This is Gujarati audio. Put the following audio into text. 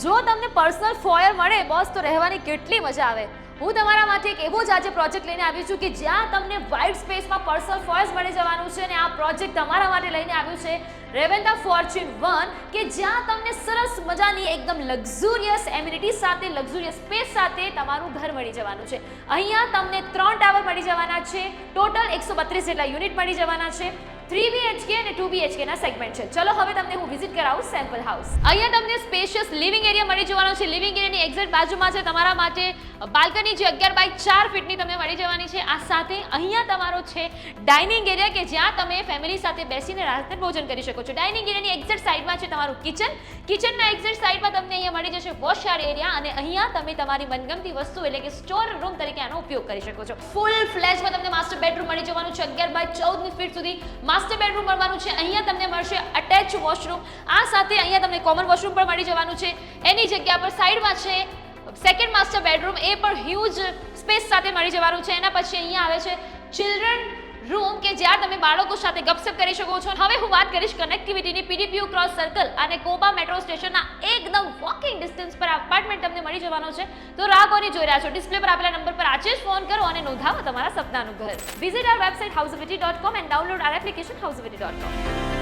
જો તમને પર્સનલ ફોયર મળે બોસ તો રહેવાની કેટલી મજા આવે. હું તમારા માટે એક એવો જ આજે પ્રોજેક્ટ લઈને આવી છું કે જ્યાં તમને વાઇડ સ્પેસમાં પર્સનલ ફોયર્સ મળી જવાનું છે અને આ પ્રોજેક્ટ તમારા માટે લઈને આવ્યું છે રેવેન્ટા ફોર્ચ્યુન 1 કે જ્યાં તમને સરસ મજાની એકદમ લક્ઝુરિયસ એમ્યુનિટીઝ સાથે લક્ઝુરિયસ સ્પેસ સાથે તમારું ઘર મળી જવાનું છે. અહીંયા તમને 3 ટાવર મળી જવાના છે, ટોટલ 132 જેટલા યુનિટ મળી જવાના છે. 3 BHK અને 2 BHK ના સેગમેન્ટ છે. ચલો હવે તમને હું વિઝિટ કરાવું સેમ્પલ હાઉસ. અહીંયા તમને સ્પેશિયસ લિવિંગ એરિયા મળી જવાનો છે. લિવિંગ એરિયાની એક્ઝેક્ટ બાજુમાં છે તમારા માટે બાલ્કની જે 11 બાય 4 ફીટની તમને મળી જવાની છે. આ સાથે અહીંયા તમારો છે ડાઇનિંગ એરિયા કે જ્યાં તમે ફેમિલી સાથે બેસીને રાત્રે ભોજન કરી શકો છો. ડાઇનિંગ એરિયાની એક્ઝેક્ટ સાઈડમાં છે તમારું કિચન. કિચનના એક્ઝેક્ટ સાઈડમાં તમને અહીંયા મળી જશે વોશયાર્ડ એરિયા અને અહીંયા તમે તમારી મનગમતી વસ્તુ એટલે કે સ્ટોર રૂમ તરીકે આનો ઉપયોગ કરી શકો છો. ફૂલ ફ્લેશમાં તમને માસ્ટર બેડરૂમ મળી જવાનું છે. 11 બાય 14 ફીટ સુધી માસ્ટર બેડરૂમ મળવાનું છે. અહીંયા તમને મળશે અટેચ વોશરૂમ. આ સાથે અહીંયા તમને કોમન વોશરૂમ પણ મળી જવાનું છે. એની જગ્યા પર સાઈડમાં છે સેકન્ડ માસ્ટર બેડરૂમ, એ પણ હ્યુજ સ્પેસ સાથે મળી જવાનું છે. એના પછી અહીંયા આવે છે ચિલ્ડ્રન રૂમ કે જ્યાં તમે બાળકો સાથે ગપસપ કરી શકો છો. હવે હું વાત કરીશ કનેક્ટિવિટીની. PDPU ક્રોસ સર્કલ અને કોબા મેટ્રો સ્ટેશનના એકદમ વોકિંગ ડિસ્ટન્સ પર અપાર્ટમેન્ટ તમને મળી જવાનો છે. તો રાહ કોની જોઈ રહ્યા છો? ડિસ્પ્લે પર આપેલા નંબર પર આજે જ ફોન કરો અને નોંધાવો તમારા સપનાનું ઘર. Visit our website houseofity.com and download our application houseofity.com.